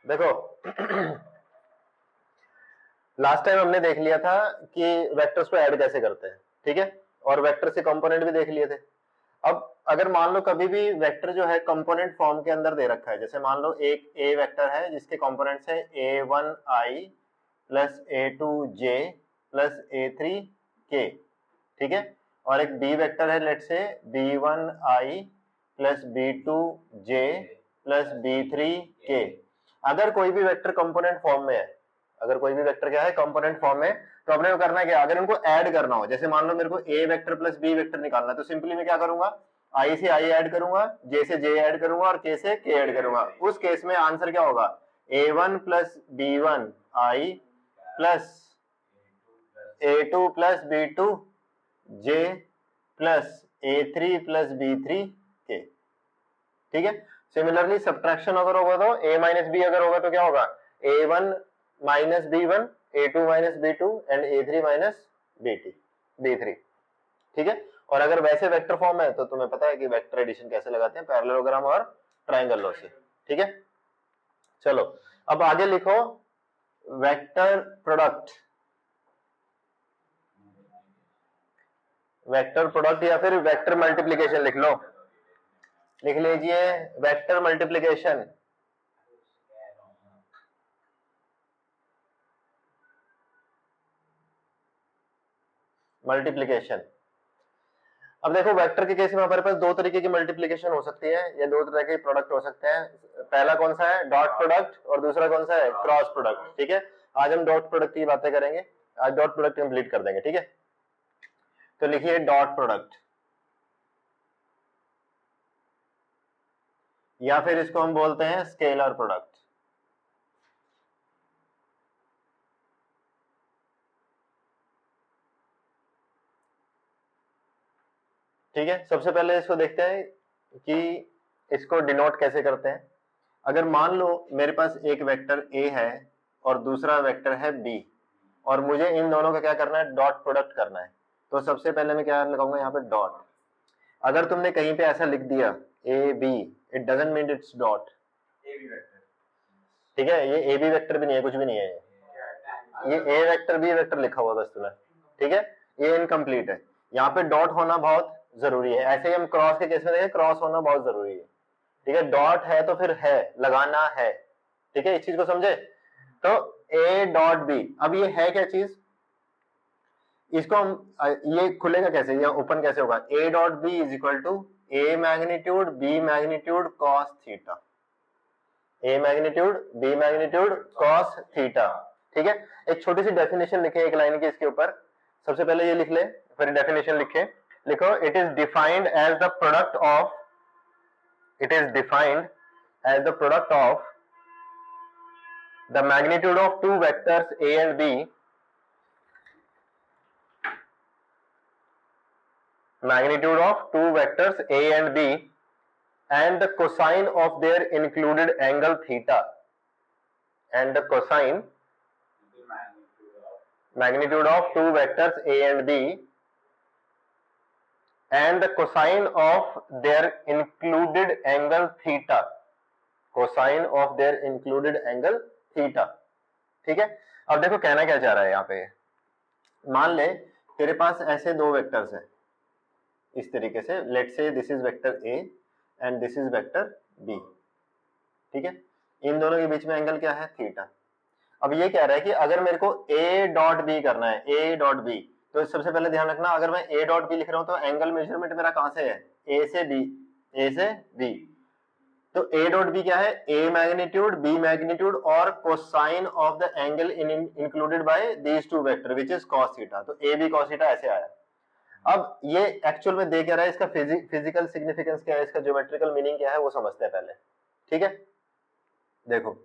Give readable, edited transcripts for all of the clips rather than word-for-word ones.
देखो last time हमने देख लिया था कि वेक्टर्स को ऐड कैसे करते हैं, ठीक है, और वेक्टर से कंपोनेंट भी देख लिए थे। अब अगर मान लो कभी भी वेक्टर जो है कंपोनेंट फॉर्म के अंदर दे रखा है, जैसे मान लो एक ए वेक्टर है जिसके कंपोनेंट्स है a1i plus a2j plus a3k, ठीक है, और एक बी वेक्टर है लेट से b1i plus b2j plus b3k। अगर कोई भी वेक्टर कंपोनेंट फॉर्म में है, अगर कोई भी वेक्टर क्या है कंपोनेंट फॉर्म में, तो हमने को करना है क्या, अगर उनको ऐड करना हो, जैसे मान लो मेरे को ए वेक्टर प्लस बी वेक्टर निकालना है, तो सिंपली मैं क्या करूंगा, आई से आई ऐड करूंगा, जे से जे ऐड करूंगा और के से के ऐड करूंगा। उस केस में आंसर क्या होगा, a1 plus b1 i plus a2 plus b2 j plus a3 plus b3 k, ठीक है। सिमिलरली सब्ट्रैक्शन अगर होगा तो a माइनस बी अगर होगा तो क्या होगा, a1 minus b1 a2 minus b2 and a3 minus b3, ठीक है। और अगर वैसे वेक्टर फॉर्म है तो तुम्हें पता है कि वेक्टर एडिशन कैसे लगाते हैं, पैरेललोग्राम और ट्रायंगल लॉ से, ठीक है। चलो अब आगे लिखो वेक्टर प्रोडक्ट, वेक्टर प्रोडक्ट या फिर वेक्टर मल्टीप्लिकेशन लिख लो, लिख लीजिए वेक्टर मल्टीप्लिकेशन। मल्टीप्लिकेशन, अब देखो वेक्टर के केस में हमारे पास दो तरीके की मल्टीप्लिकेशन हो सकती है या दो तरह के प्रोडक्ट हो सकते हैं। पहला कौन सा है, डॉट प्रोडक्ट, और दूसरा कौन सा है, क्रॉस प्रोडक्ट, ठीक है। आज हम डॉट प्रोडक्ट की बातें करेंगे, आज डॉट प्रोडक्ट कंप्लीट कर देंगे, ठीक है। तो लिखिए डॉट प्रोडक्ट, या फिर इसको हम बोलते हैं स्केलर प्रोडक्ट, ठीक है। सबसे पहले इसको देखते हैं कि इसको डिनोट कैसे करते हैं। अगर मान लो मेरे पास एक वेक्टर a है और दूसरा वेक्टर है b, और मुझे इन दोनों का क्या करना है, डॉट प्रोडक्ट करना है, तो सबसे पहले मैं क्या लगाऊंगा यहाँ पे, डॉट। अगर तुमने कहीं पे ऐसा लिख दिया A B, it doesn't mean it's dot, ठीक है, ये ए बी वेक्टर भी नहीं है, कुछ भी नहीं है, ये ए वेक्टर बी वेक्टर लिखा हुआ बस तुमने, ठीक है, ये इनकम्प्लीट है। यहाँ पे डॉट होना बहुत जरूरी है। ऐसे ही हम क्रॉस के केस में देखें, क्रॉस होना बहुत जरूरी है, ठीक है। डॉट है तो फिर है लगाना है, ठीक है, इस चीज को समझे। तो ए डॉट बी, अब ये है क्या चीज, इसको हम ये खुलेगा कैसे, ये ओपन कैसे होगा, A dot B is equal to A magnitude B magnitude cos theta, A magnitude B magnitude cos theta, ठीक है। एक छोटी सी डेफिनेशन लिखे एक लाइन की इसके ऊपर, सबसे पहले ये लिख ले, फिर डेफिनेशन लिखे, लिखो it is defined as the product of, it is defined as the product of the magnitude of two vectors a and b, magnitude of two vectors a and b and the cosine of their included angle theta, and the cosine magnitude of two vectors a and b and the cosine of their included angle theta, cosine of their included angle theta, ठीक है। अब देखो कहना क्या चाह रहा है यहाँ पे, मान ले तेरे पास ऐसे दो वेक्टर्स हैं इस तरीके से, let say this is vector A and this is vector B, ठीक है। इन दोनों के बीच में एंगल क्या है, थीटा। अब ये कह रहा है कि अगर मेरे को ए डॉट बी करना है, ए डॉट बी, तो सबसे पहले ध्यान रखना, अगर मैं ए डॉट बी लिख रहा हूं तो एंगल मेजरमेंट मेरा कहां से है, ए से बी, ए से बी। तो ए डॉट बी क्या है, ए मैग्नीट्यूड बी मैग्नीट्यूड और cosine of the angle included by these two vector which is cos theta, तो ए बी कॉस थीटा ऐसे आया। अब ये एक्चुअल में दे क्या रहा है, इसका फिजिकल सिग्निफिकेंस क्या है, इसका ज्योमेट्रिकल मीनिंग क्या है, वो समझते हैं पहले, ठीक है। देखो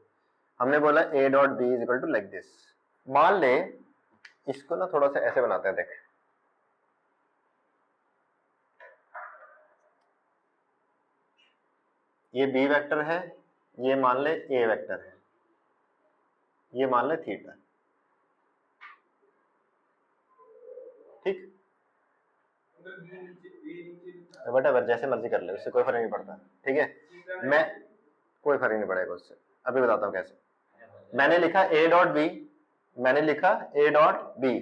हमने बोला A dot B is equal to like this, मान ले इसको ना थोड़ा सा ऐसे बनाते हैं, देख ये बी वेक्टर है, ये मान ले ए वेक्टर है, ये मान ले थीटा, ठीक, वट जैसे मर्जी कर ले, उससे कोई फर्क नहीं पड़ता, ठीक है। मैं कोई फर्क नहीं पड़ेगा उससे, अभी बताता हूँ कैसे। मैंने लिखा ए डॉट बी, मैंने लिखा ए डॉट बी।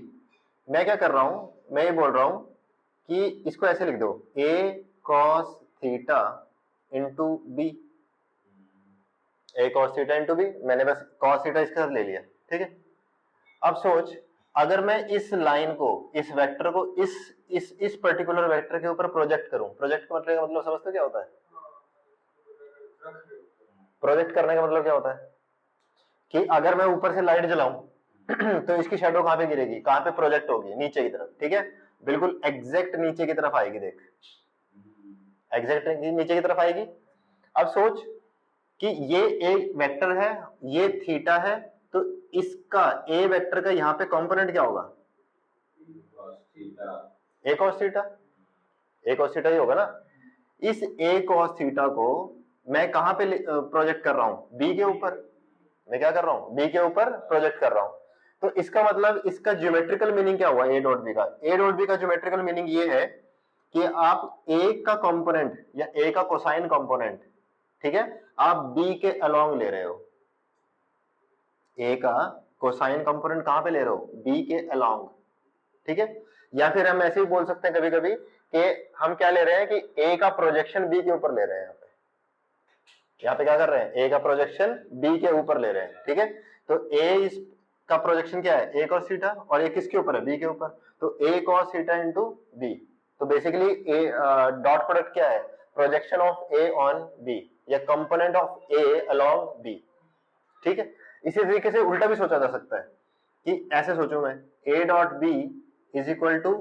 मैं क्या कर रहा हूं, मैं ये बोल रहा हूं कि इसको ऐसे लिख दो, ए cos theta into B, A cos theta into B. मैंने बस कॉस थीटा इसके साथ ले लिया, ठीक है। अब सोच, अगर मैं इस लाइन को, इस वेक्टर को इस पर्टिकुलर वेक्टर के ऊपर प्रोजेक्ट करूं, प्रोजेक्ट करने का मतलब समझते हो क्या होता है? प्रोजेक्ट करने का मतलब क्या होता है कि अगर मैं ऊपर से लाइट जलाऊं तो इसकी शेडो कहां पे गिरेगी, कहां पे प्रोजेक्ट होगी? नीचे की तरफ, ठीक है, बिल्कुल एग्जैक्ट नीचे की तरफ आएगी, देख एग्जैक्ट नीचे की तरफ आएगी। अब सोच कि ये एक वेक्टर है, ये थीटा है, तो इसका ए वेक्टर का यहाँ पे कंपोनेंट क्या होगा? ए कॉस थीटा, ए कॉस थीटा ही होगा ना। इस ए कॉस थीटा को मैं कहां पे प्रोजेक्ट कर रहा हूं? बी के ऊपर। मैं क्या कर रहा हूं? बी के ऊपर प्रोजेक्ट कर रहा हूं। तो इसका मतलब इसका ज्योमेट्रिकल मीनिंग क्या हुआ ए डॉट बी का? ए डॉट बी का ज्योमेट्रिकल मीनिंग ये है कि आप ए का कंपोनेंट या ए का कोसाइन कंपोनेंट, ठीक है, आप बी के अलोंग ले रहे हो। ए का कोसाइन कंपोनेंट कहां पे ले रहे हो? बी के अलोंग, ठीक है। या फिर हम ऐसे ही बोल सकते हैं कभी कभी कि हम क्या ले रहे हैं कि ए का प्रोजेक्शन बी के ऊपर ले रहे हैं। यहाँ पे क्या कर रहे हैं? ए का प्रोजेक्शन बी के ऊपर ले रहे हैं, ठीक है। तो ए इस का प्रोजेक्शन क्या है? ए कॉस थीटा, और ए किसके ऊपर है? बी के ऊपर। तो a cos theta into b. तो बेसिकली ए डॉट प्रोडक्ट क्या है? Projection of a on b या component of A along b, ठीक है। इसी तरीके से उल्टा भी सोचा जा सकता है कि ऐसे सोचूं मैं, A dot B is equal to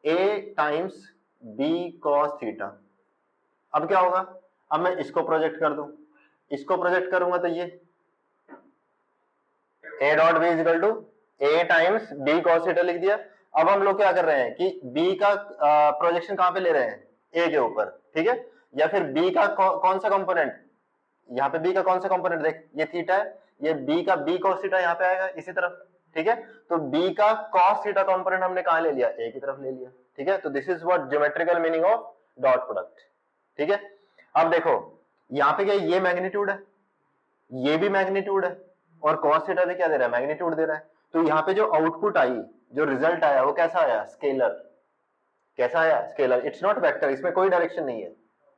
A times B cos theta. अब क्या होगा? अब मैं इसको प्रोजेक्ट कर दूं, इसको प्रोजेक्ट करूंगा तो ये A dot B is equal to A times B cos theta लिख दिया। अब हम लोग क्या कर रहे हैं कि बी का प्रोजेक्शन कहां पे ले रहे हैं? ए के ऊपर, ठीक है। या फिर बी का कौन सा कंपोनेंट? यहाँ पे बी का कौन सा कंपोनेंट? देख, ये थीटा है, ये बी का बी कॉस थीटा यहाँ पे आएगा इसी तरफ, ठीक है। तो बी का कॉस थीटा कंपोनेंट हमने कहां ले लिया? ए की तरफ ले लिया, ठीक है। तो this is what geometrical meaning of dot product, ठीक है। अब देखो यहाँ पे क्या, ये मैग्नीट्यूड है, ये भी मैग्नीट्यूड है, और cos थीटा भी क्या दे रहा है? मैग्नीट्यूड दे रहा है। तो यहाँ पे जो आउटपुट आई, जो रिजल्ट आया, वो कैसा आया? स्केलर। कैसा आया? स्केलर। इट्स नॉट वेक्टर, इसमें कोई डायरेक्शन नहीं है,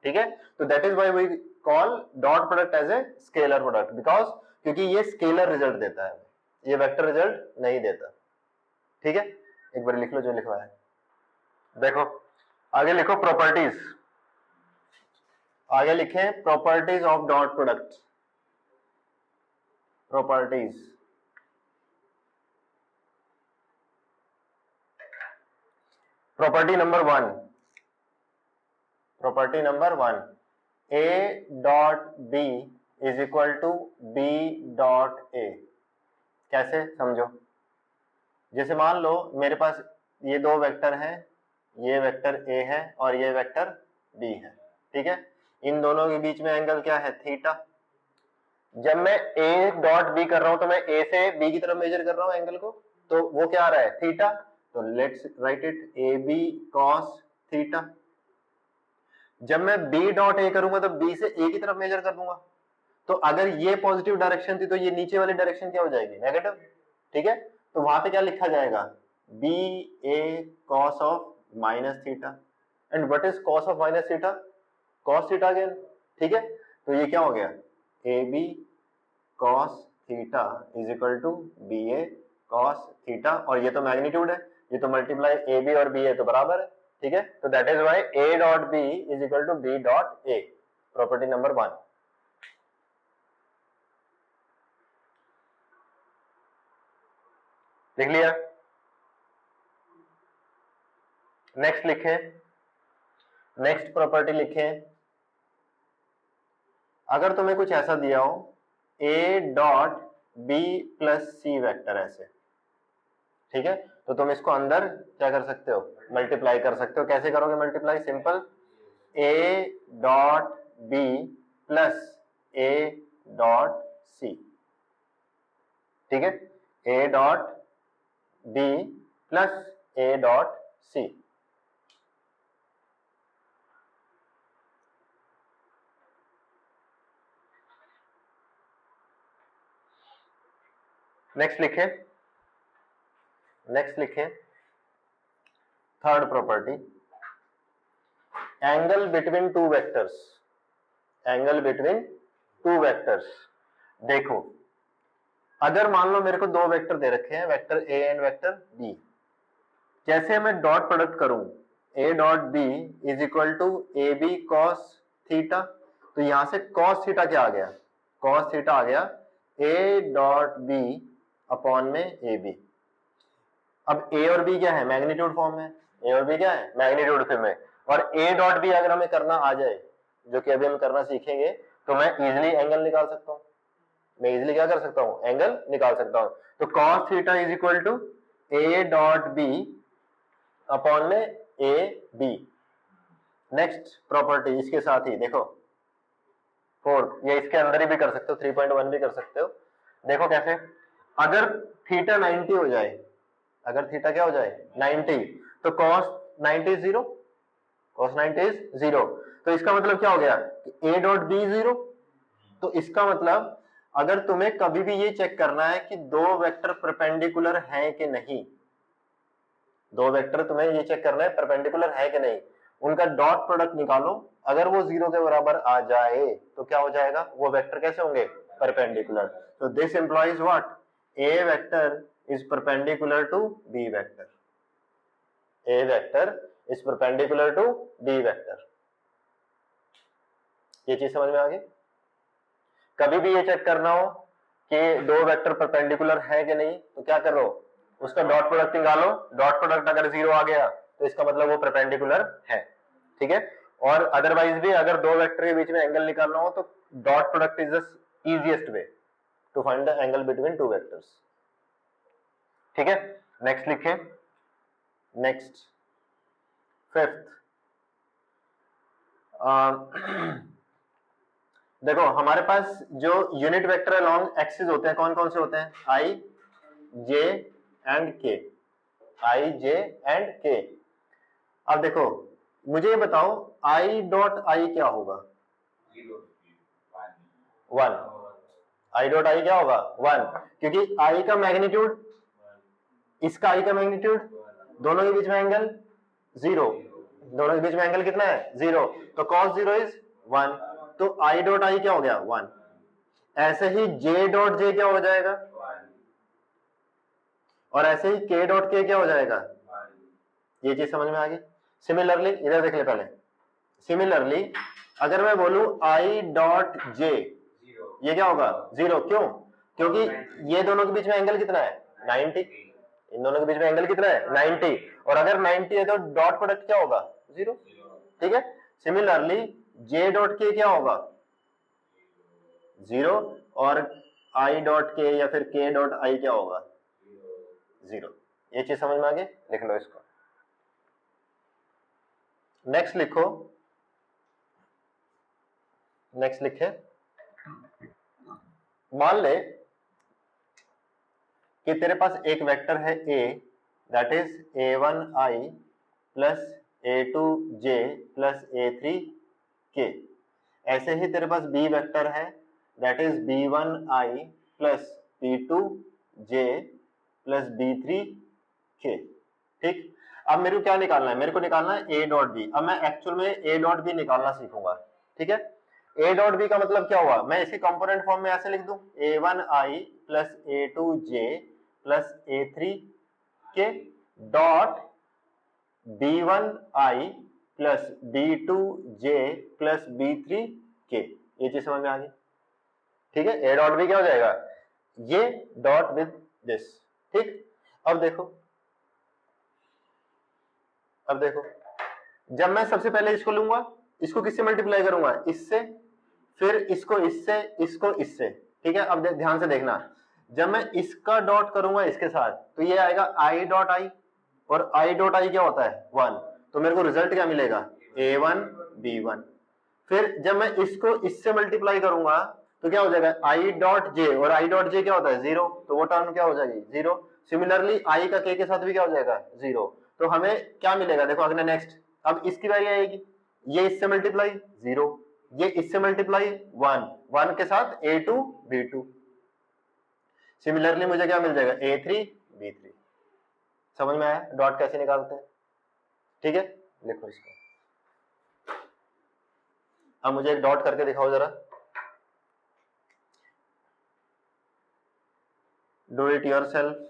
ठीक है। तो that is why we call dot product as a scalar product, because क्योंकि ये स्केलर रिजल्ट देता है, ये वेक्टर रिजल्ट नहीं देता, ठीक है। एक बार लिख लो जो लिखवा है। देखो आगे लिखो प्रॉपर्टीज, आगे लिखें properties of dot product. Properties, property number 1, property number 1, A dot B is equal to B dot A. कैसे? समझो। जैसे मान लो मेरे पास ये दो वेक्टर हैं, ये वेक्टर ए है और ये वेक्टर बी है, ठीक है। इन दोनों के बीच में एंगल क्या है? थीटा। जब मैं ए डॉट बी कर रहा हूं तो मैं ए से बी की तरफ मेजर कर रहा हूं एंगल को, तो वो क्या आ रहा है? थीटा। तो let's write it, A B cos theta. जब मैं बी डॉट ए करूंगा तो बी से ए की तरफ मेजर कर दूंगा, तो अगर ये पॉजिटिव डायरेक्शन थी तो ये नीचे वाली डायरेक्शन क्या हो जाएगी? नेगेटिव, ठीक है। तो वहां पे क्या लिखा जाएगा? B A cos of minus theta. And what is cos of minus theta? Cos theta again, ठीक है। तो ये क्या हो गया? A B cos theta is equal to B A cos theta, और ये तो मैग्नीट्यूड है, ये तो मल्टीप्लाई ए बी और बी ए तो बराबर है, ठीक है। तो that is why A dot B is equal to B dot A. Property number 1। लिख लिया? नेक्स्ट लिखे, नेक्स्ट प्रॉपर्टी लिखे। अगर तुम्हें कुछ ऐसा दिया हो A dot B plus C vector ऐसे, ठीक है, तो तुम इसको अंदर क्या कर सकते हो? मल्टीप्लाई कर सकते हो। कैसे करोगे multiply? Simple, a dot B plus a dot c, ठीक है। A dot B plus a dot c. Next लिखे, third property, angle between two vectors, angle between two vectors. देखो अगर मान लो मेरे को दो वेक्टर दे रखे हैं, vector A and vector B, जैसे मैं डॉट प्रोडक्ट करूं A dot B is equal to A B cos theta, तो यहां से कॉस थीटा क्या आ गया, कॉस थीटा आ गया ए डॉट बी अपॉन में ए बी। अब ए और बी क्या है, मैग्नीट्यूड फॉर्म में, ए और बी क्या है, मैग्नीट्यूड फॉर्म में, और ए डॉट बी अगर हमें करना आ जाए, जो कि अभी हम करना सीखेंगे, तो मैं इजिली एंगल निकाल सकता हूं, मैं इजिली क्या कर सकता हूं, एंगल निकाल सकता हूं। तो cos theta is equal to A dot B upon में ए बी। नेक्स्ट प्रॉपर्टी इसके साथ ही देखो, फोर्थ, ये इसके अंदर ही भी कर सकते हो, 3.1 भी कर सकते हो। देखो कैसे, अगर थीटा 90 हो जाए, अगर थीटा क्या हो जाए 90, तो cos 90 इज 0, cos 90 इज 0। तो इसका मतलब क्या हो गया कि a डॉट बी 0। तो इसका मतलब अगर तुम्हें कभी भी ये चेक करना है कि दो वेक्टर परपेंडिकुलर हैं कि नहीं, दो वेक्टर तुम्हें ये चेक करना है परपेंडिकुलर है कि नहीं, उनका डॉट प्रोडक्ट निकालो, अगर वो 0 के बराबर आ जाए तो क्या हो जाएगा, वो वेक्टर कैसे होंगे, परपेंडिकुलर। तो this implies what, A vector is perpendicular to B vector, A vector is perpendicular to B vector. ये चीज समझ में आ गई। कभी भी ये चेक करना हो कि दो वेक्टर परपेंडिकुलर है कि नहीं, तो क्या करो, उसका डॉट प्रोडक्ट निकालो, डॉट प्रोडक्ट अगर 0 आ गया तो इसका मतलब वो परपेंडिकुलर है, ठीक है। और अदरवाइज भी अगर दो वेक्टर के बीच में एंगल निकालना हो तो dot product is the easiest way to find the angle between two vectors, ठीक है। नेक्स्ट लिखे, नेक्स्ट फिफ्थ, देखो हमारे पास जो यूनिट वेक्टर अलोंग एक्सिस होते हैं कौन कौन से होते हैं, आई जे एंड के, आई जे एंड के। अब देखो मुझे ये बताओ आई डॉट आई क्या होगा, 1, आई डॉट आई क्या होगा 1, क्योंकि आई का मैग्नीट्यूड, इसका आई का मैग्नीट्यूड, दोनों के बीच में एंगल 0, दोनों के बीच में एंगल कितना है 0, तो cos 0 इज 1, तो आई डॉट आई क्या हो गया 1। ऐसे ही जे डॉट जे क्या हो जाएगा, और ऐसे ही के डॉट के क्या हो जाएगा, ये चीज समझ में आ गई। सिमिलरली इधर देख ले पहले, सिमिलरली अगर मैं बोलूं आई डॉट जे, ये क्या होगा 0, क्यों, क्योंकि ये दोनों के बीच में एंगल कितना है 90, इन दोनों के बीच में एंगल कितना है 90, और अगर 90 है तो डॉट प्रोडक्ट क्या होगा 0, ठीक है। सिमिलरली जे डॉट के क्या होगा 0, और आई डॉट के या फिर के डॉट आई क्या होगा 0। ये चीज समझ में आ गई, लिख लो इसको। नेक्स्ट लिखो, नेक्स्ट लिखे, मान ले कि तेरे पास एक वेक्टर है a, that is a1i plus a2j plus a3k। ऐसे ही तेरे पास b वेक्टर है, that is b1i plus b2j plus b3k, ठीक। अब मेरे को क्या निकालना है, मेरे को निकालना है a डॉट बी। अब मैं एक्चुअल में a डॉट बी निकालना सीखूंगा, ठीक है। a डॉट बी का मतलब क्या हुआ, मैं इसे कंपोनेंट फॉर्म में ऐसे लिख दूं, a1i plus a2j plus a3k dot b1i plus b2j plus b3k। ये चीज समझ में आ गई, ठीक है। a डॉट बी क्या हो जाएगा, ये डॉट विद दिस, ठीक। अब देखो, अब देखो जब मैं सबसे पहले इसको लूंगा, इसको किससे मल्टीप्लाई करूंगा, इससे, फिर इसको इससे, इसको इससे, ठीक है। अब ध्यान से देखना, जब मैं इसका डॉट करूंगा इसके साथ तो ये आएगा आई डॉट आई, और आई डॉट आई क्या होता है 1, तो मेरे को रिजल्ट क्या मिलेगा a1 b1। फिर जब मैं इसको इससे मल्टीप्लाई करूंगा तो क्या हो जाएगा आई डॉट जे, और आई डॉट जे क्या होता है 0, तो वो टर्म क्या हो जाएगी 0। सिमिलरली आई का के साथ भी क्या हो जाएगा 0, तो हमें क्या मिलेगा, देखो अगला नेक्स्ट, अब इसकी बारी आएगी, ये इससे मल्टीप्लाई 0, ये इससे मल्टीप्लाई 1, 1 के साथ a2 b2। सिमिलरली मुझे क्या मिल जाएगा, A3 B3। समझ में आया डॉट कैसे निकालते हैं? ठीक है, लिखो इसको। अब मुझे एक डॉट करके दिखाओ जरा, डू इट योरसेल्फ।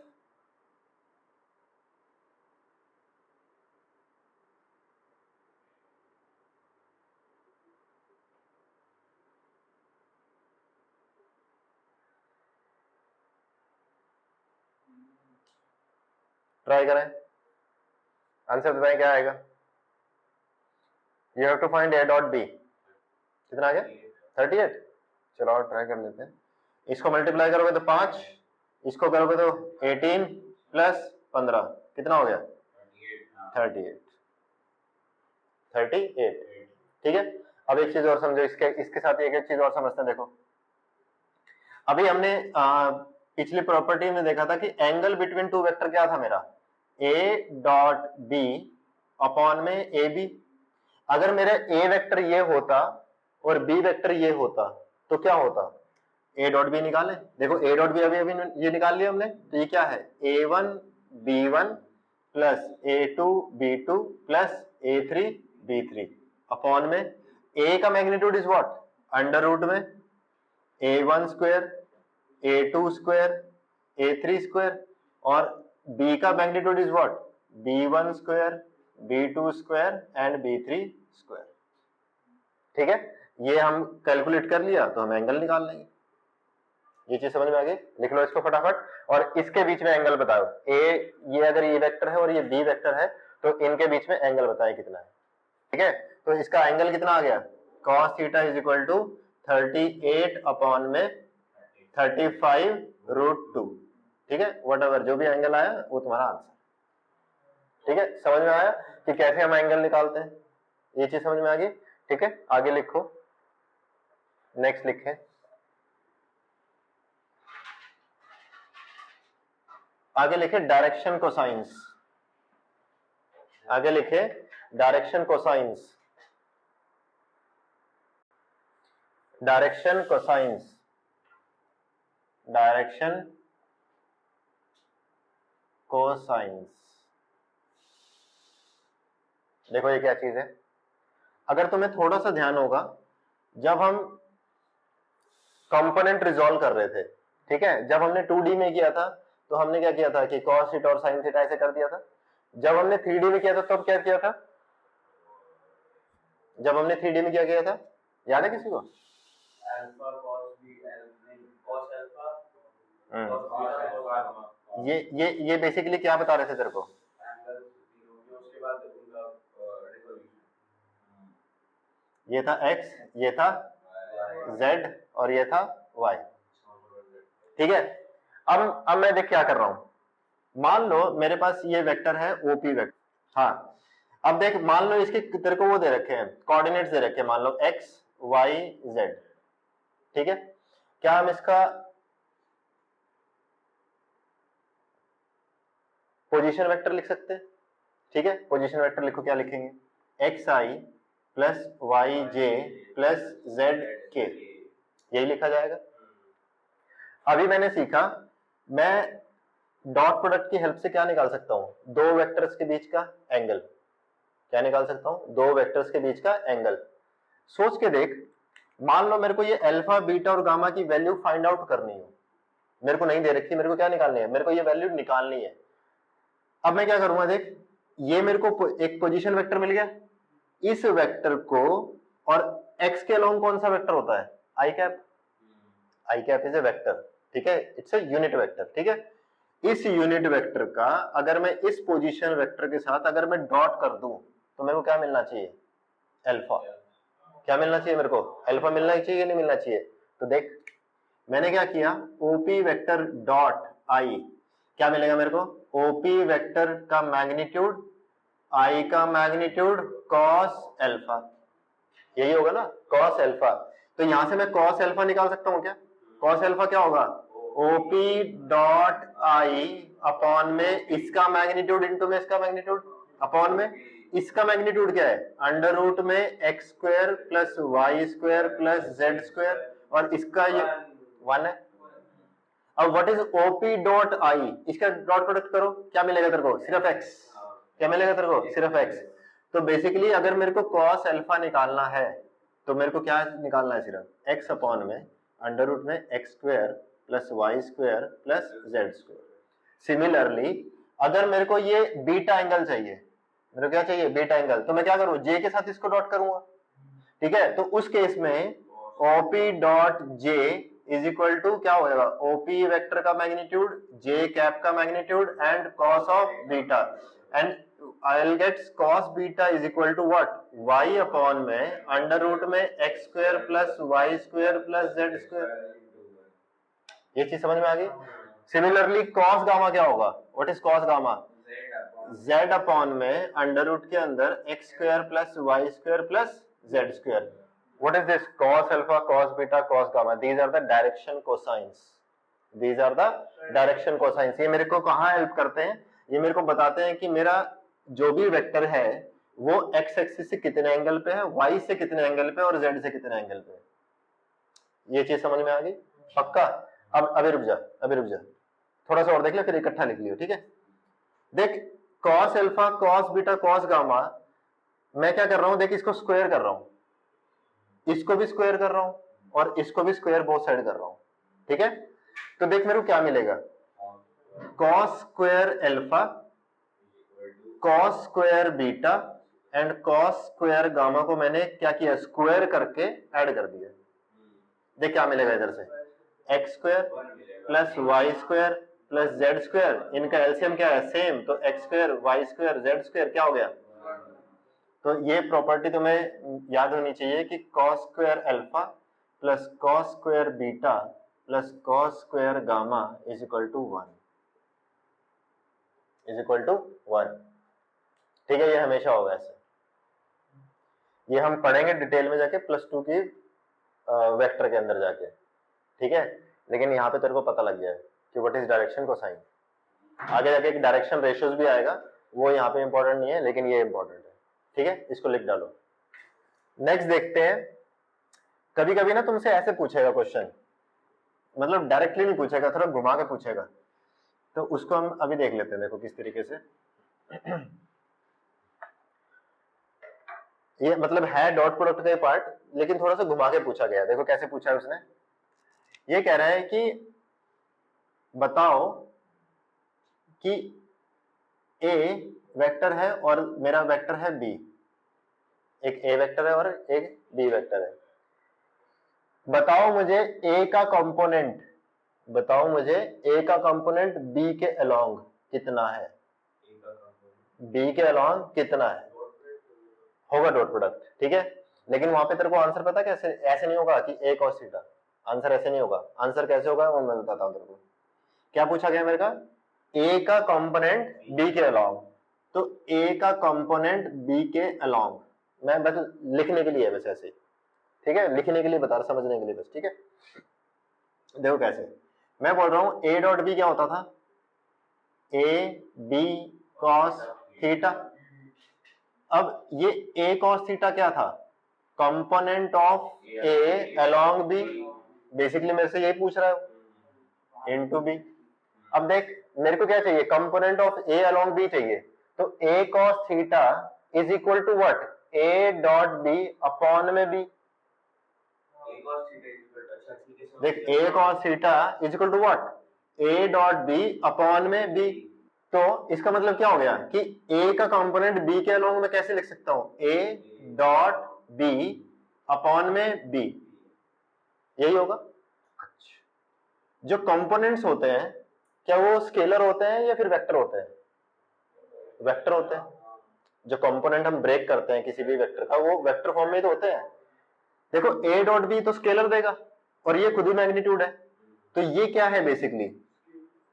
ट्राई करें, आंसर बताएं क्या आएगा। You have to find A dot B। कितना आ गया? 38। चलो और ट्राई कर लेते हैं। इसको मल्टीप्लाई करोगे तो 5, इसको करोगे तो 18 प्लस 15 कितना हो गया? 38। ठीक है, अब एक चीज और समझो, इसके साथ एक चीज और समझते हैं। देखो अभी हमने पिछली प्रॉपर्टी में देखा था कि एंगल बिटवीन टू वेक्टर क्या था मेरा, A डॉट B अपॉन में AB। अगर मेरा A वेक्टर ये होता और B वेक्टर ये होता तो क्या होता? A डॉट B निकालें। देखो A डॉट B अभी ये निकाल लिया हमने, तो ये क्या है, A1 B1 plus A2 B2 plus A3 B3 upon में A का magnitude is what, under root में A1 square A2 square A3 square, और B का magnitude is what, B1 square B2 square and B3 square. ठीक है, ये हम calculate कर लिया तो हम एंगल निकाल लेंगे। ये चीज समझ में आ गई? लिख लो इसको फटाफट, और इसके बीच में एंगल बताओ। ये अगर ये वेक्टर है और ये B वेक्टर है तो इनके बीच में एंगल बताएं कितना है। ठीक है, तो इसका एंगल कितना आ गया, cos theta is equal to 38 upon में 35 रूट 2। ठीक है, वट एवर जो भी एंगल आया वो तुम्हारा आंसर। ठीक है, समझ में आया कि कैसे हम एंगल निकालते हैं? ये चीज समझ में आ गई? ठीक है, आगे लिखो, नेक्स्ट लिखें। आगे लिखे डायरेक्शन कोसाइंस। आगे लिखे direction cosines. Direction cosines, direction cosines. देखो ये क्या चीज है, अगर तुम्हें थोड़ा सा ध्यान होगा, जब हम कंपोनेंट रिजॉल्व कर रहे थे, ठीक है, जब हमने 2D में किया था तो हमने क्या किया था कि cos थीटा और sin थीटा ऐसे कर दिया था। जब हमने 3D में किया था तब क्या किया था, जब हमने 3D में क्या किया था, याद है किसी को? Alpha cos b cos alpha ये बेसिकली क्या बता रहे थे तेरे को, एंगल 0 उसके बाद उनका रिजोल्यूशन, ये था x, ये था z और ये था y। ठीक है, अब मैं देख क्या कर रहा हूं, मान लो मेरे पास ये वेक्टर है OP वेक्टर। हाँ, अब देख मान लो इसके तेरे को वो दे रखे हैं, कोऑर्डिनेट्स दे रखे हैं, मान लो x y z। ठीक है, क्या हम इसका पोजीशन वेक्टर लिख सकते हैं? ठीक है, पोजीशन वेक्टर लिखो, क्या लिखेंगे, xi plus yj plus zk, यही लिखा जाएगा। अभी मैंने सीखा, मैं डॉट प्रोडक्ट की हेल्प से क्या निकाल सकता हूं, दो वेक्टर्स के बीच का एंगल। क्या निकाल सकता हूं, दो वेक्टर्स के बीच का एंगल। सोच के देख, मान लो मेरे को ये अल्फा बीटा और गामा की वैल्यू फाइंड आउट करनी हो, मेरे को नहीं दे रखी, मेरे को क्या निकालनी है, मेरे को ये वैल्यू निकालनी है। अब मैं क्या करूंगा, देख ये मेरे को एक पोजीशन वेक्टर मिल गया, इस वेक्टर को, और x के अलोंग कौन सा वेक्टर होता है, i cap. I cap is a vector, ठीक है, इट्स ए यूनिट वेक्टर। ठीक है, इस यूनिट वेक्टर का अगर मैं इस पोजीशन वेक्टर के साथ अगर मैं डॉट कर दूं तो मेरे को क्या मिलना चाहिए, अल्फा। क्या मिलना चाहिए मेरे को, अल्फा मिलना चाहिए, नहीं मिलना चाहिए? तो देख मैंने क्या किया, ओपी वेक्टर डॉट आई, क्या मिलेगा मेरे को, ओपी वेक्टर का मैग्नीट्यूड, आई का मैग्नीट्यूड कॉस अल्फा, यही होगा ना, कॉस अल्फा। तो यहां से मैं कॉस अल्फा निकाल सकता हूं क्या, कॉस अल्फा क्या होगा, ओपी डॉट आई अपॉन में इसका मैग्नीट्यूड इंटू में इसका मैग्नीट्यूड, अपॉन में इसका मैग्नीट्यूड क्या है, अंडर रूट में x square plus y square plus z square, और इसका ये 1 है। अब what is OP dot I, इसका डॉट प्रोडक्ट करो, क्या मिलेगा तेरे को? सिर्फ एक्स। क्या मिलेगा तेरे को? सिर्फ एक्स। तो बेसिकली अगर मेरे को कॉस अल्फा निकालना है तो मेरे को क्या निकालना है? सिर्फ एक्स अपॉन में अंडर रूट में x square plus y square plus z square. Similarly अगर मेरे को ये बीटा एंगल चाहिए, मेरे को क्या चाहिए? बीटा एंगल, तो मैं क्या करूं? जे के साथ इसको डॉट करूंगा, ठीक है? तो उस केस में OP dot j is equal to क्या होगा? ओपी वेक्टर का मैग्नीट्यूड, जे कैप का magnitude and cos of beta, and I will get cos beta is equal to what? Y upon में अंडर रूट में x square plus y square plus z square. ये चीज समझ में आ गई? Similarly cos gamma क्या होगा? What is cos gamma? z upon में अंडर रूट के अंदर x square plus y square plus z square. What is this? Cos alpha, cos beta, cos gamma. These are the direction cosines. These are the direction cosines. ये मेरे को कहाँ help करते हैं? ये मेरे को बताते हैं कि मेरा जो भी वेक्टर है वो x एक्सिस से कितने एंगल पे है, y से कितने एंगल पे और z से कितने एंगल पे है। ये चीज समझ में आ गई? पक्का? अब अभी रुक जा, थोड़ा सा और देख ले, फिर इकट्ठा लिख लियो, ठीक है? देख, cos alpha, cos beta, cos gamma, मैं क्या कर रहा हूं? देख, इसको स्क्वायर कर रहा हूं, इसको भी स्क्वायर कर रहा हूं और इसको भी स्क्वायर बोथ साइड कर रहा हूं, ठीक है? तो देख मेरे को क्या मिलेगा? Cos square alpha, cos square beta and cos square gamma को मैंने क्या किया? स्क्वायर करके ऐड कर दिया। देख क्या मिलेगा इधर से? X square plus y square plus z square, इनका एलसीएम क्या है? सेम, तो x square y square z square क्या हो गया? तो ये प्रॉपर्टी तुम्हें याद होनी चाहिए कि cos square alpha plus cos square beta plus cos square gamma is equal to 1, is equal to 1, ठीक है? ये हमेशा होगा ऐसे। ये हम पढ़ेंगे डिटेल में जाके +2 की वेक्टर के अंदर जाके, ठीक है? लेकिन यहाँ पे तेरे को पता लग गया है कि व्हाट इज डायरेक्शन कोसाइन। आगे जाके एक डायरेक्शन रेशियोज भी आएगा, वो यहाँ पे इंपॉर्टेंट नहीं है, लेकिन ये इंपॉर्टेंट है, ठीक है? इसको लिख डालो। नेक्स्ट देखते हैं, कभी कभी ना तुमसे ऐसे पूछेगा क्वेश्चन, मतलब डायरेक्टली नहीं पूछेगा, थोड़ा घुमा के पूछेगा, तो उसको हम अभी देख लेते हैं। देखो किस तरीके से ये मतलब है डॉट प्रोडक्ट का पार्ट, लेकिन थोड़ा सा घुमा के पूछा गया। देखो कैसे पूछा है उसने। ये कह रहा है कि बताओ कि ए वेक्टर है और मेरा वेक्टर है बी, एक ए वेक्टर है और एक बी वेक्टर है। बताओ मुझे ए का कंपोनेंट, बताओ मुझे ए का कंपोनेंट बी के अलोंग कितना है, बी के अलोंग कितना है, होगा डॉट प्रोडक्ट, ठीक है? लेकिन वहां पे तेरे को आंसर पता कैसे? ऐसे नहीं होगा कि ए cos थीटा, आंसर ऐसे नहीं होगा। आंसर कैसे होगा वो मैं बताता हूं तेरे को। क्या पूछा गया मेरे का? ए का कंपोनेंट बी के अलोंग, तो ए का कंपोनेंट बी के अलोंग, मैं बस लिखने के लिए बस ऐसे, ठीक है? लिखने के लिए बता रहा, समझने के लिए बस, ठीक है? देखो कैसे मैं बोल रहा हूं, ए डॉट बी क्या होता था? A B cos theta. अब ये ए कॉस थीटा क्या था? Component of A along B, basically मेरे से यही पूछ रहा है, इनटू बी। अब देख मेरे को क्या चाहिए? Component of A along b चाहिए, तो a cos theta is equal to what? A dot B upon में बी। देख a cos theta is equal to what? A dot B upon में बी। तो इसका मतलब क्या हो गया कि ए का कंपोनेंट बी के अलोंग में कैसे लिख सकता हूं? ए डॉट बी अपॉन में बी, यही होगा। जो कंपोनेंट्स होते हैं क्या वो स्केलर होते हैं या फिर वेक्टर होते हैं? वेक्टर होते हैं। जो कंपोनेंट हम ब्रेक करते हैं किसी भी वेक्टर का, वो वेक्टर फॉर्म में तो होते हैं। देखो ए डॉट बी तो स्केलर देगा और ये खुद ही मैग्नीट्यूड है, तो ये क्या है? Basically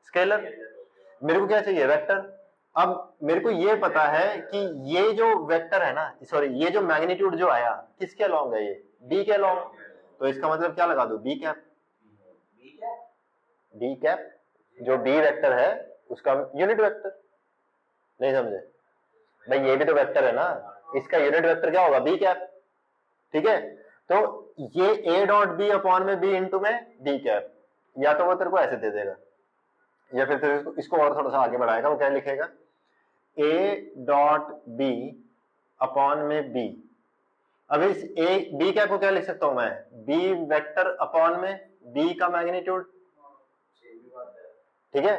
scalar. मेरे को क्या चाहिए? वेक्टर। अब मेरे को ये पता है कि ये जो वेक्टर है ना, सॉरी ये जो मैग्नीट्यूड जो आया किसके अलोंग है? ये बी के अलोंग। तो इसका मतलब क्या लगा दो? B cap. बी कैप जो बी वेक्टर है उसका यूनिट वेक्टर। नहीं समझे भाई? ये भी तो वेक्टर है ना, इसका यूनिट वेक्टर क्या होगा? बी कैप, ठीक है? तो ये ए डॉट बी अपॉन में बी इंटू में बी कैप, या तो वो तेरे को ऐसे दे देगा, या फिर तेरे इसको और थोड़ा सा आगे बढ़ाएगा, वो क्या लिखेगा, ए डॉट बी अपॉन में बी। अब इस ए बी क्या को क्या लिख सकता हूं मैं, बी वेक्टर अपॉन में बी का मैग्नीट्यूड, ठीक है।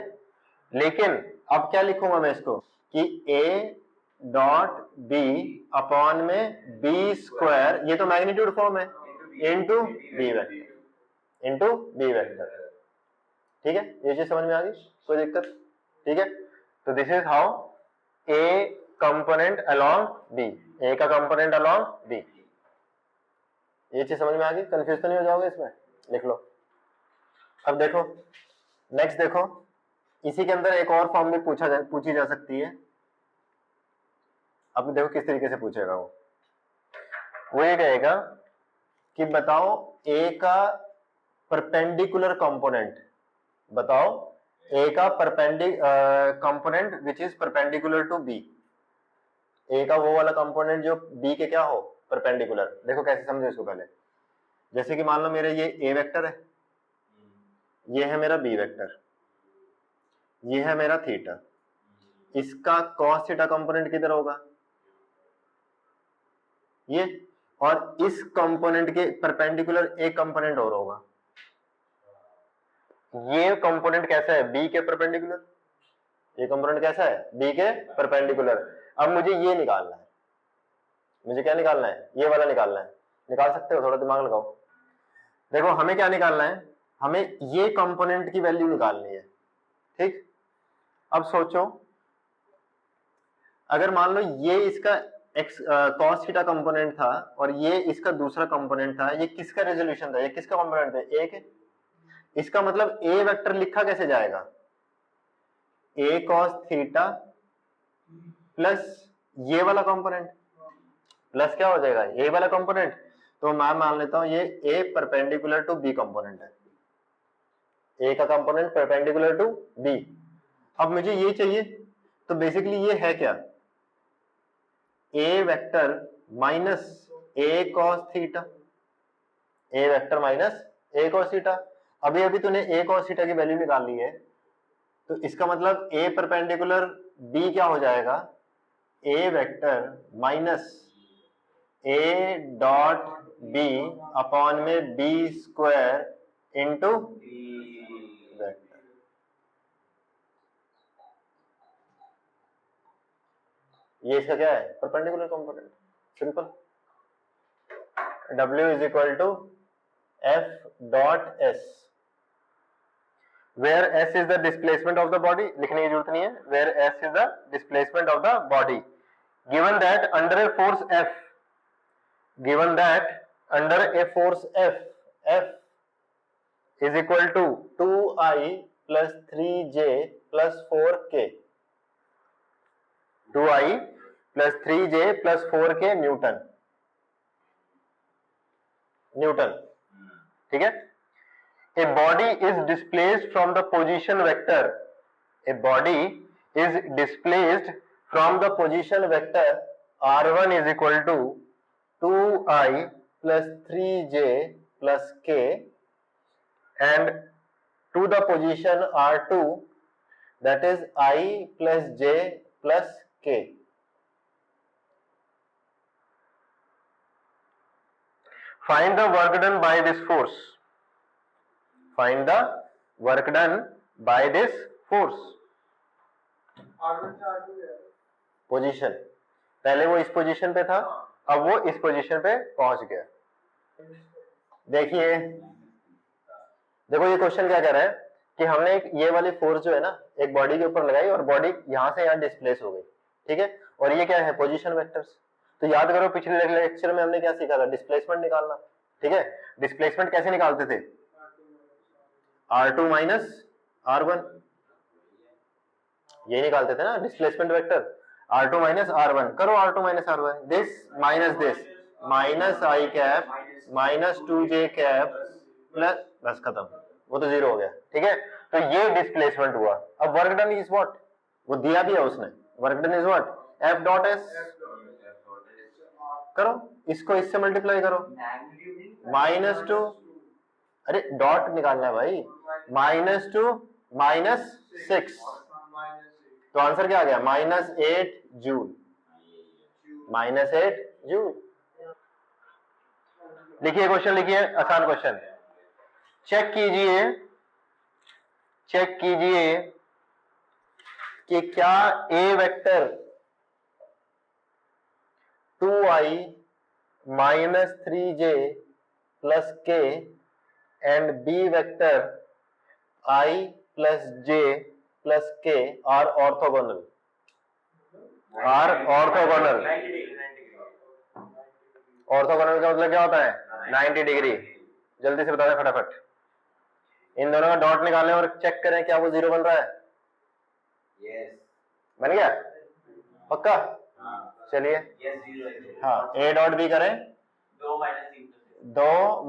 लेकिन अब क्या लिखूंगा मैं इसको कि ए डॉट बी अपॉन में बी स्क्वायर, ये तो मैग्नीट्यूड फॉर्म है, into B vector, into B vector, ठीक है। ये चीज समझ में आ गई, कोई दिक्कत, ठीक है। तो this is how a component along b, a का कंपोनेंट अलोंग बी। ये चीज समझ में आ गई, कंफ्यूज तो नहीं हो जाओगे इसमें, लिख लो। अब देखो नेक्स्ट, देखो इसी के अंदर एक और फॉर्म भी पूछी जा सकती है। अब देखो किस तरीके से पूछेगा वो ये कहेगा कि बताओ ए का परपेंडिकुलर कंपोनेंट, बताओ ए का component which is perpendicular to B, a का वो वाला कंपोनेंट जो बी के क्या हो, परपेंडिकुलर। देखो कैसे समझो इसको पहले, जैसे कि मान लो मेरे ये ए वेक्टर है, ये है मेरा बी वेक्टर, ये है मेरा थीटा, इसका कॉस थीटा कंपोनेंट किधर होगा, ये, और इस कंपोनेंट के परपेंडिकुलर एक कंपोनेंट और होगा। ये कंपोनेंट कैसा है, बी के परपेंडिकुलर, ये कंपोनेंट कैसा है, बी के परपेंडिकुलर। अब मुझे ये निकालना है, मुझे क्या निकालना है, ये वाला निकालना है। निकाल सकते हो, थोड़ा दिमाग लगाओ। देखो हमें क्या निकालना है, हमें ये कंपोनेंट की वैल्यू निकालनी है, ठीक। अब सोचो अगर मान लो ये इसका एक्स कॉस थीटा कंपोनेंट था और ये इसका दूसरा कंपोनेंट था, ये किसका रेजोल्यूशन था, ये किसका कंपोनेंट था, ए के। इसका मतलब ए वेक्टर लिखा कैसे जाएगा, ए कॉस थीटा प्लस ये वाला कंपोनेंट, प्लस क्या हो जाएगा, ए वाला कंपोनेंट। तो मैं मान लेता हूं ये ए परपेंडिकुलर टू बी कंपोनेंट है, ए का कंपोनेंट परपेंडिकुलर टू बी। अब मुझे ये चाहिए, तो बेसिकली ये है क्या, a vector minus A cos theta, A vector minus A cos theta. अभी अभी तूने ए कॉस थीटा की वैल्यू निकाल ली है, तो इसका मतलब ए परपेंडिकुलर बी क्या हो जाएगा, a vector minus a dot B upon में बी स्क्वायर इंटू वेक्टर। ये इसका क्या है, perpendicular component, simple. W is equal to F dot S, where S is the displacement of the body, लिखने की जरूरत नहीं है, where S is the displacement of the body, given that under a force F, given that under a force F, F is equal to 2I plus 3J plus 4K, 2I plus 3J plus 4K Newton, Newton, ठीक है। A body is displaced from the position vector, a body is displaced from the position vector r1 is equal to 2I plus 3J plus K, and to the position r2 that is I plus J plus K. Find the work done by this force. Find the work done by this force. Position, पहले वो इस position पे था, अब वो इस position पे पहुंच गया। देखिए, देखो ये क्वेश्चन क्या कह रहा है कि हमने एक ये वाली फोर्स जो है ना एक बॉडी के ऊपर लगाई और बॉडी यहां से यहां डिस्प्लेस हो गई, ठीक है। और ये क्या है, पोजीशन वेक्टर्स। तो याद करो पिछले लेक्चर में हमने क्या सीखा था, डिस्प्लेसमेंट निकालना, ठीक है। डिस्प्लेसमेंट कैसे निकालते थे, R2 माइनस R1, ये निकालते थे ना displacement vector, R2 minus R1। करो R2 minus R1, this minus I cap minus 2J cap plus, बस खत्म, वो तो जीरो हो गया, ठीक है। तो ये डिस्प्लेसमेंट हुआ। अब वर्क डन इज व्हाट, वो दिया भी है उसने, work done is what, F dot S। करो इसको इससे मल्टीप्लाई करो, -2, अरे डॉट निकालना है भाई, -2 -6, तो आंसर क्या आ गया? -8 जूल। -8 जूल। लिखिए क्वेश्चन, लिखिए, आसान क्वेश्चन। चेक कीजिए कि क्या a vector 2i - 3j + k and b vector I + j + k are orthogonal। Orthogonal का मतलब क्या होता है? 90 डिग्री। जल्दी से बता दें फटाफट। इन दोनों का डॉट निकालें और चेक करें क्या वो 0 बन रहा है। यस, बन गया? पक्का? चलिए, हाँ, ए डॉट बी करें। 2 -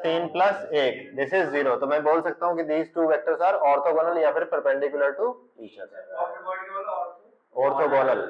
3 + 1, दिस इज 0। तो मैं बोल सकता हूँ कि these two vectors are orthogonal या फिर perpendicular to each other. Orthogonal.